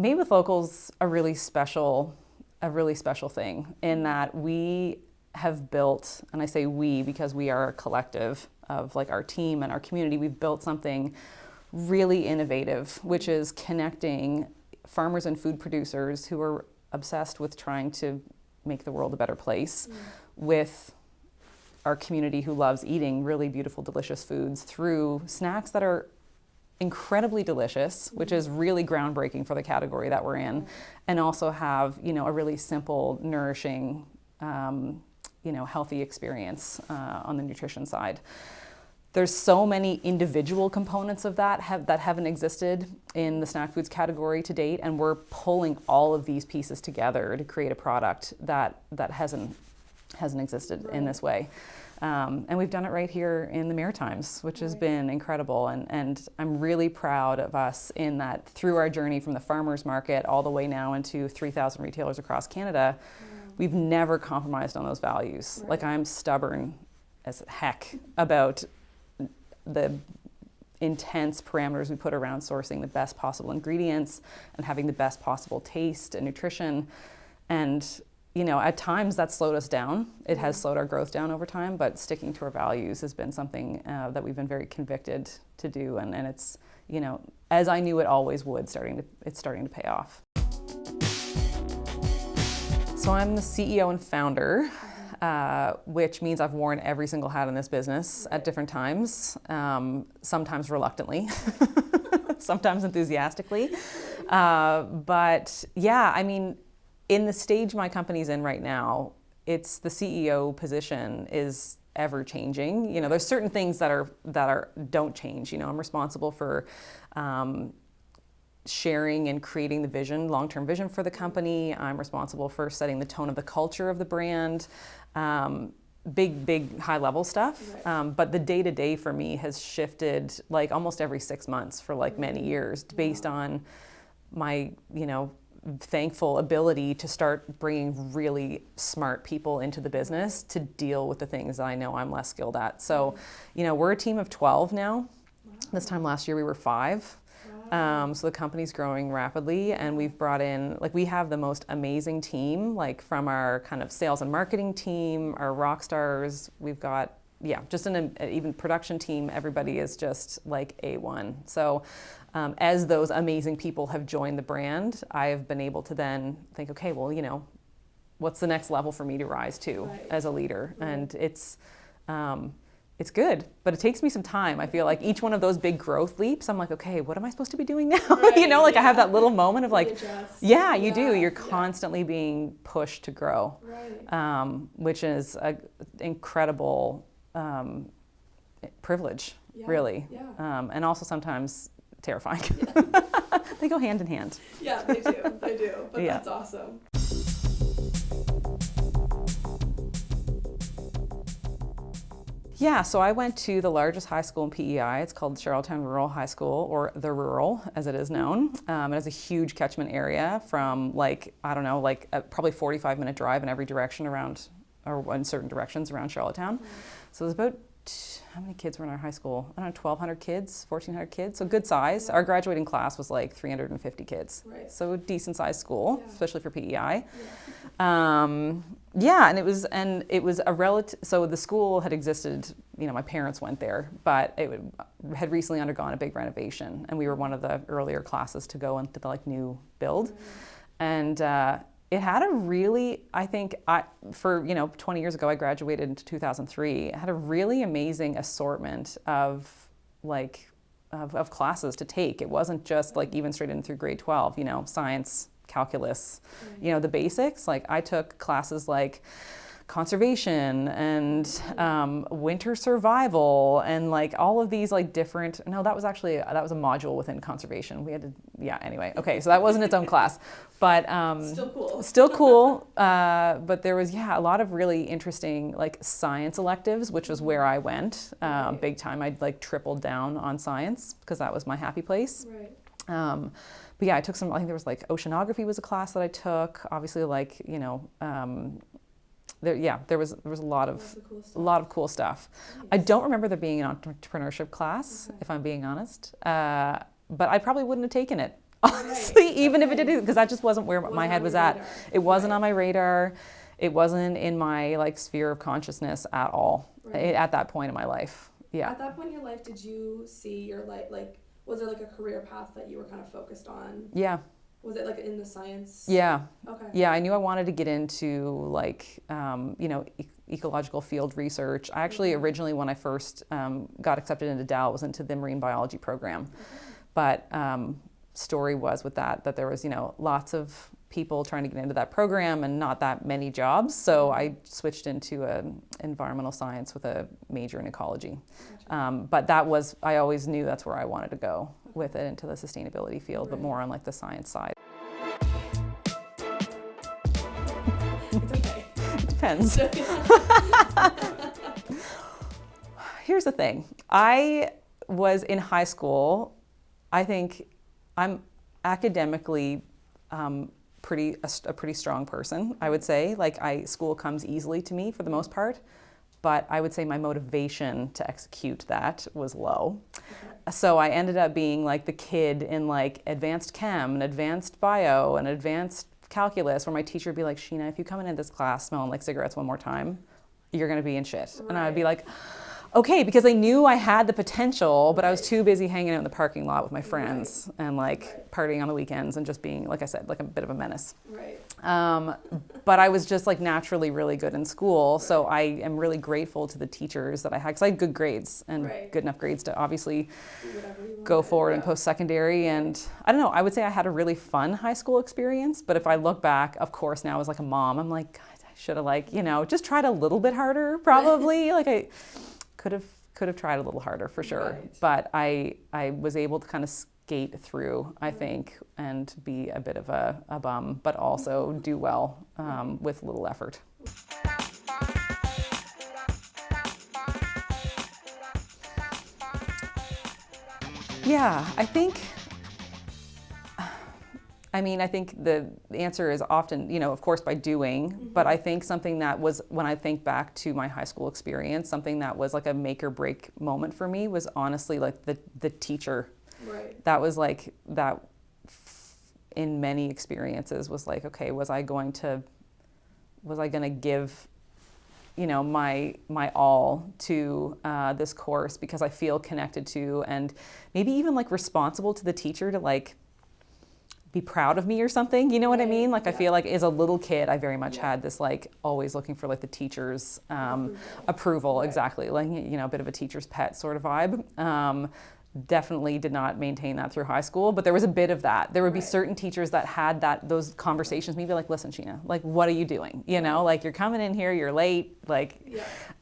Made with Local's a really special thing in that we have built, and I say we because we are a collective of like our team and our community, we've built something really innovative, which is connecting farmers and food producers who are obsessed with trying to make the world a better place with our community who loves eating really beautiful, delicious foods through snacks that are incredibly delicious, which is really groundbreaking for the category that we're in, and also have, you know, a really simple, nourishing, you know, healthy experience on the nutrition side. There's so many individual components of that haven't existed in the snack foods category to date, and we're pulling all of these pieces together to create a product that hasn't existed in this way. And we've done it right here in the Maritimes, which has been incredible. And I'm really proud of us in that through our journey from the farmers market all the way now into 3,000 retailers across Canada, we've never compromised on those values. Like, I'm stubborn as heck about the intense parameters we put around sourcing the best possible ingredients and having the best possible taste and nutrition. And you know, at times that slowed us down. It has slowed our growth down over time, but sticking to our values has been something that we've been very convicted to do. And it's, you know, as I knew it always would, it's starting to pay off. So I'm the CEO and founder, which means I've worn every single hat in this business at different times, sometimes reluctantly, sometimes enthusiastically. But yeah, I mean, in the stage my company's in right now, it's the CEO position is ever changing. You know, there's certain things that don't change. You know, I'm responsible for sharing and creating the vision, long-term vision for the company. I'm responsible for setting the tone of the culture of the brand. Big high-level stuff. But the day-to-day for me has shifted like almost every 6 months for like many years, based on my, you know, thankful ability to start bringing really smart people into the business to deal with the things that I know I'm less skilled at. So, you know, we're a team of 12 now. This time last year we were 5. So the company's growing rapidly, and we've brought in, like, we have the most amazing team, like from our kind of sales and marketing team, our rock stars. We've got, just an even production team. Everybody is just like A1. So as those amazing people have joined the brand, I have been able to then think, okay, well, you know, what's the next level for me to rise to as a leader? And it's good, but it takes me some time. I feel like each one of those big growth leaps, I'm like, okay, what am I supposed to be doing now? You know, like I have that little moment of like, you do. You're constantly being pushed to grow, which is an incredible privilege, really. And also sometimes terrifying. They go hand in hand. Yeah, they do. But that's awesome. Yeah, so I went to the largest high school in PEI. It's called Charlottetown Rural High School, or the Rural, as it is known. It has a huge catchment area from like, I don't know, like probably 45-minute drive in every direction around, or in certain directions around Charlottetown. So there's about, how many kids were in our high school? I don't know, 1,200 kids, 1,400 kids, so good size. Our graduating class was like 350 kids. So a decent sized school, especially for PEI. And it was a relative, so the school had existed, you know, my parents went there, but it had recently undergone a big renovation, and we were one of the earlier classes to go into the like new build. And it had a really, I think, for, you know, 20 years ago, I graduated in 2003, it had a really amazing assortment of classes to take. It wasn't just like even straight in through grade 12, you know, science, calculus, you know, the basics. Like I took classes like conservation and winter survival and like all of these like different, that was a module within conservation. We had to, anyway. Okay, so that wasn't its own class, but still cool. But there was, a lot of really interesting like science electives, which was where I went big time. I'd like tripled down on science because that was my happy place. But I took some, I think there was like oceanography was a class that I took, obviously like, you know, there was a lot of cool stuff. Nice. I don't remember there being an entrepreneurship class, if I'm being honest, but I probably wouldn't have taken it Honestly, even if it didn't, because that just wasn't where my head was at. It wasn't on my radar. It wasn't in my like sphere of consciousness at all at that point in my life. Yeah. At that point in your life, did you see your life, like, was there like a career path that you were kind of focused on? Yeah. Was it like in the science? Yeah. Okay. Yeah, I knew I wanted to get into like, ecological field research. I actually originally, when I first got accepted into Dal, was into the marine biology program. But story was with that there was, lots of people trying to get into that program and not that many jobs. So I switched into environmental science with a major in ecology. But I always knew that's where I wanted to go with it, into the sustainability field, but more on like the science side. It's okay. Depends. Here's the thing. I was in high school, I think I'm academically a pretty strong person, I would say. Like school comes easily to me for the most part, but I would say my motivation to execute that was low. So I ended up being like the kid in like advanced chem and advanced bio and advanced calculus, where my teacher would be like, Sheena, if you come into this class smelling like cigarettes one more time, you're gonna be in shit. And I would be like, okay, because I knew I had the potential, but I was too busy hanging out in the parking lot with my friends and like partying on the weekends and just being, like I said, like a bit of a menace. Right. But I was just like naturally really good in school. So I am really grateful to the teachers that I had, because I had good grades and good enough grades to obviously go forward in post-secondary. And I don't know, I would say I had a really fun high school experience. But if I look back, of course, now as like a mom, I'm like, God, I should have like, just tried a little bit harder probably. Like I could have tried a little harder for sure. But I was able to kind of skate through, I think, and be a bit of a bum, but also do well with little effort. Yeah, I think the answer is often, of course, by doing, but I think something that was, when I think back to my high school experience, something that was like a make or break moment for me was honestly like the teacher. Right. That was like, that in many experiences was like, okay, was I going to give, my all to this course because I feel connected to, and maybe even like responsible to the teacher to like be proud of me or something, you know what I mean? Like I feel like as a little kid, I very much had this like always looking for like the teacher's approval, exactly, like, a bit of a teacher's pet sort of vibe. Definitely did not maintain that through high school, but there was a bit of that. There would be certain teachers that had those conversations, maybe like, listen, Sheena, like, what are you doing? Like you're coming in here, you're late, like,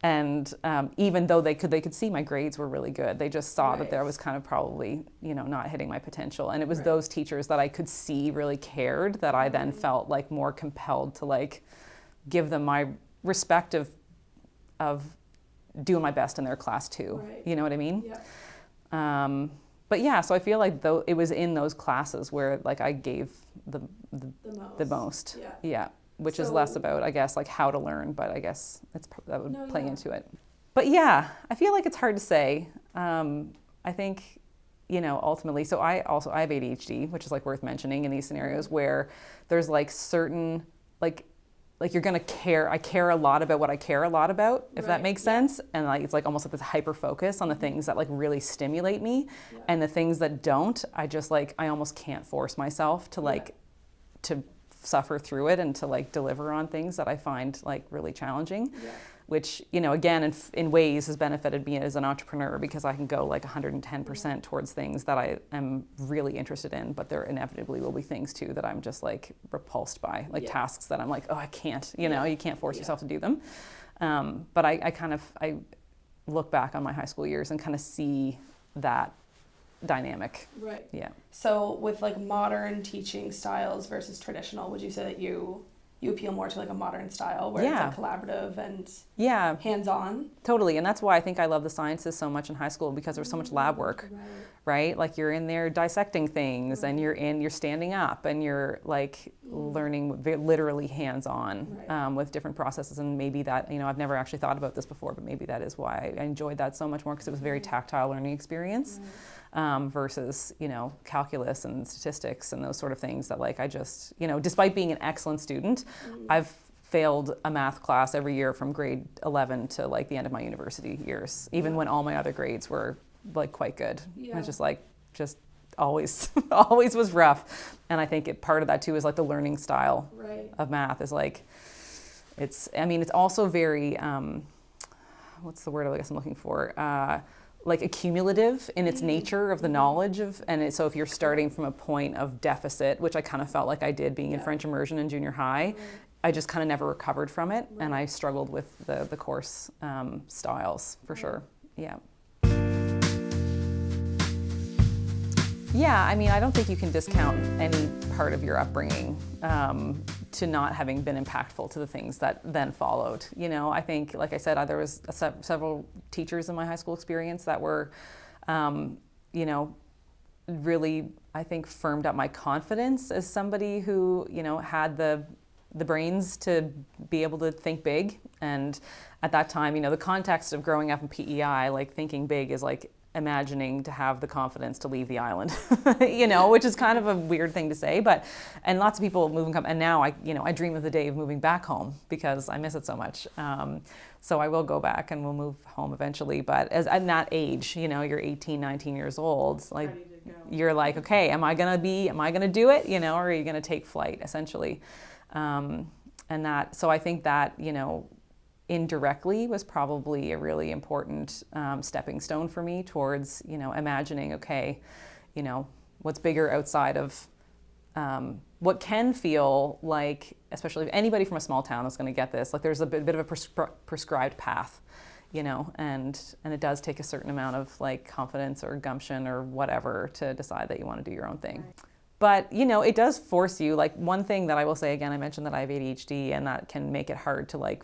and even though they could see my grades were really good, they just saw that there was kind of probably, not hitting my potential. And it was those teachers that I could see really cared that I then felt like more compelled to like give them my respect of doing my best in their class too. Right. You know what I mean? Yeah. But yeah, so I feel like though it was in those classes where like I gave the most. Yeah. Which is less about, I guess, like how to learn, but I guess that would play into it. But yeah, I feel like it's hard to say. I think, ultimately, so I have ADHD, which is like worth mentioning in these scenarios where there's like certain, like you're gonna care. I care a lot about what I care a lot about, if that makes sense. And like it's like almost like this hyper focus on the things that like really stimulate me, and the things that don't, I just like I almost can't force myself to like to suffer through it and to like deliver on things that I find like really challenging. Which, again, in ways has benefited me as an entrepreneur because I can go like 110% towards things that I am really interested in, but there inevitably will be things too that I'm just like repulsed by, like tasks that I'm like, oh, I can't, you can't force yourself to do them. But I look back on my high school years and kind of see that dynamic. Right. Yeah. So with like modern teaching styles versus traditional, would you say that you appeal more to like a modern style where it's like collaborative and hands-on? Totally. And that's why I think I love the sciences so much in high school, because there was so much lab work. right? Like you're in there dissecting things and you're standing up and you're like learning literally hands-on with different processes. And maybe that, I've never actually thought about this before, but maybe that is why I enjoyed that so much more, because it was a very tactile learning experience versus, calculus and statistics and those sort of things that like I just, despite being an excellent student, I've failed a math class every year from grade 11 to like the end of my university years, even when all my other grades were like quite good. It was just always always was rough. And I think part of that too is like the learning style of math is like, it's also very, what's the word I guess I'm looking for? Like accumulative in its nature of the knowledge of, so if you're starting from a point of deficit, which I kind of felt like I did being in French immersion in junior high, I just kind of never recovered from it, and I struggled with the course styles for sure. Yeah, I don't think you can discount any part of your upbringing to not having been impactful to the things that then followed. I think, like I said, there was several teachers in my high school experience that were, really, I think, firmed up my confidence as somebody who, had the brains to be able to think big. And at that time, the context of growing up in PEI, like thinking big is like imagining to have the confidence to leave the island, which is kind of a weird thing to say, and lots of people move and now I dream of the day of moving back home because I miss it so much. So I will go back and we'll move home eventually. But at that age, you're 18, 19 years old, like you're like, okay, am I going to do it? Or are you going to take flight essentially? So I think that, indirectly was probably a really important stepping stone for me towards, imagining, okay, what's bigger outside of what can feel like, especially if anybody from a small town is going to get this, like there's a bit of a prescribed path, and it does take a certain amount of like confidence or gumption or whatever to decide that you want to do your own thing. Right. But, it does force you, like one thing that I will say again, I mentioned that I have ADHD, and that can make it hard to like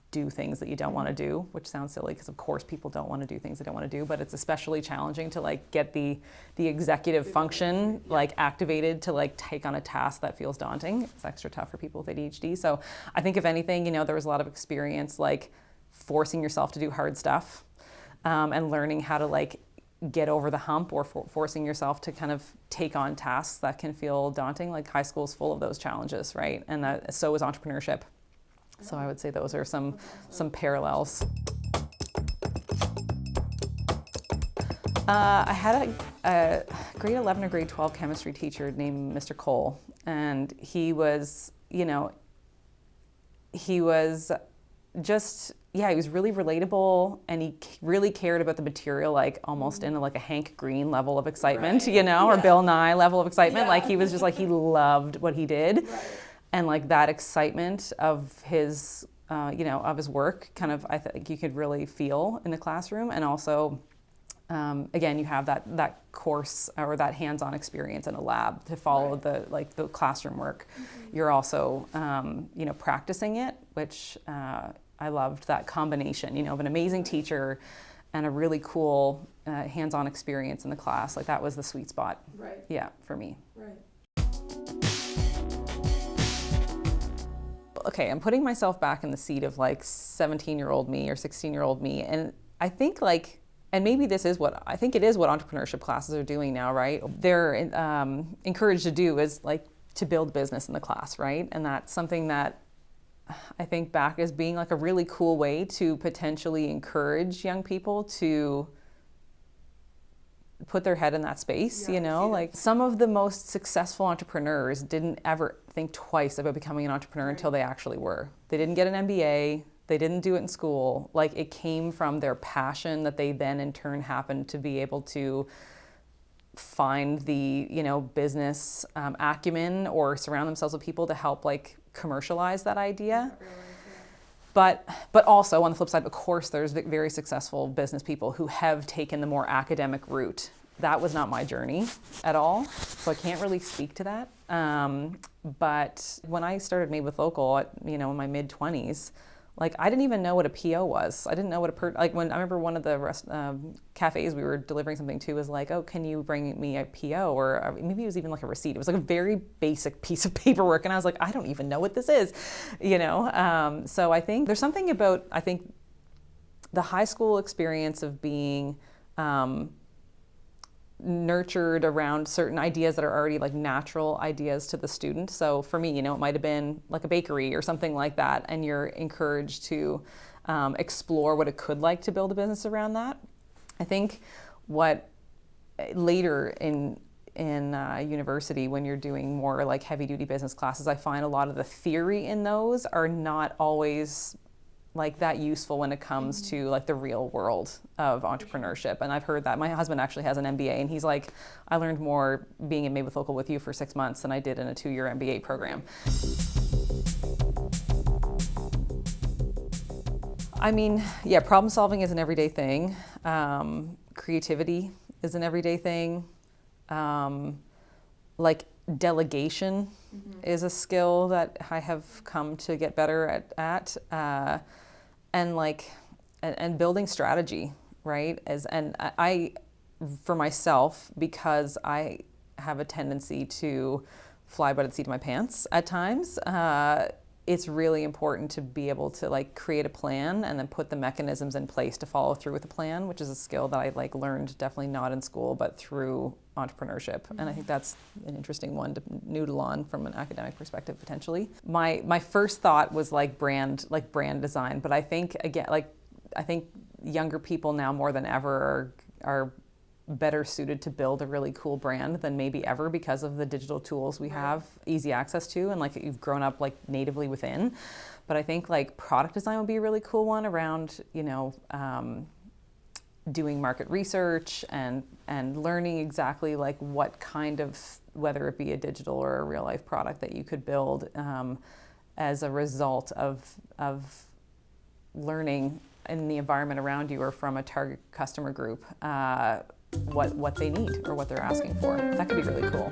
do things that you don't want to do, which sounds silly because of course people don't want to do things they don't want to do, but it's especially challenging to like get the executive function like activated to like take on a task that feels daunting. It's extra tough for people with ADHD. So I think if anything, there was a lot of experience like forcing yourself to do hard stuff and learning how to like get over the hump or forcing yourself to kind of take on tasks that can feel daunting. Like high school is full of those challenges, right? And so is entrepreneurship. So I would say those are some parallels. I had a grade 11 or grade 12 chemistry teacher named Mr. Cole, and he was just, he was really relatable, and he really cared about the material, like almost in like a Hank Green level of excitement, or Bill Nye level of excitement. Like he was just like, he loved what he did. Right. And like that excitement of his, of his work, kind of, I think you could really feel in the classroom. And also, again, you have that course or that hands-on experience in a lab to follow the classroom work. Mm-hmm. You're also, practicing it, which I loved that combination, of an amazing teacher and a really cool hands-on experience in the class. Like that was the sweet spot. Right. Yeah, for me. Right. Okay, I'm putting myself back in the seat of like 17-year-old me or 16-year-old me. And I think and maybe this is what entrepreneurship classes are doing now, right? They're encouraged to do is like to build business in the class, right? And that's something that I think back as being like a really cool way to potentially encourage young people to put their head in that space, like some of the most successful entrepreneurs didn't ever think twice about becoming an entrepreneur until they actually were. They didn't get an MBA. They didn't do it in school. Like it came from their passion that they then in turn happened to be able to find the, business acumen or surround themselves with people to help like commercialize that idea. But also on the flip side, of course, there's very successful business people who have taken the more academic route. That was not my journey at all, so I can't really speak to that. But when I started Made with Local, in my mid-20s, Like, I didn't even know what a PO was. I didn't know what like when I remember one of the cafes we were delivering something to was like, oh, can you bring me a PO? Or maybe it was even like a receipt. It was like a very basic piece of paperwork. And I was like, I don't even know what this is, you know? So I think there's something about, I think, the high school experience of being nurtured around certain ideas that are already like natural ideas to the student. So for me, you know, it might have been like a bakery or something like that, and you're encouraged to explore what it could like to build a business around that. I think what later in university, when you're doing more like heavy duty business classes, I find a lot of the theory in those are not always like that useful when it comes to like the real world of entrepreneurship. And I've heard that. My husband actually has an MBA, and he's like, I learned more being in Made with Local with you for 6 months than I did in a 2-year MBA program. I mean, yeah, problem solving is an everyday thing. Creativity is an everyday thing. Like delegation is a skill that I have come to get better at. And like, and building strategy, right? And I, for myself, because I have a tendency to fly by the seat of my pants at times, it's really important to be able to like create a plan and then put the mechanisms in place to follow through with the plan, which is a skill that I like learned definitely not in school, but through entrepreneurship. And I think that's an interesting one to noodle on from an academic perspective, potentially. My first thought was like brand design, but I think again, I think younger people now more than ever are better suited to build a really cool brand than maybe ever because of the digital tools we have easy access to, and like you've grown up like natively within. But I think like product design would be a really cool one around, you know, doing market research and learning exactly like what kind of, whether it be a digital or a real life product that you could build as a result of learning in the environment around you or from a target customer group what they need or what they're asking for. That could be really cool.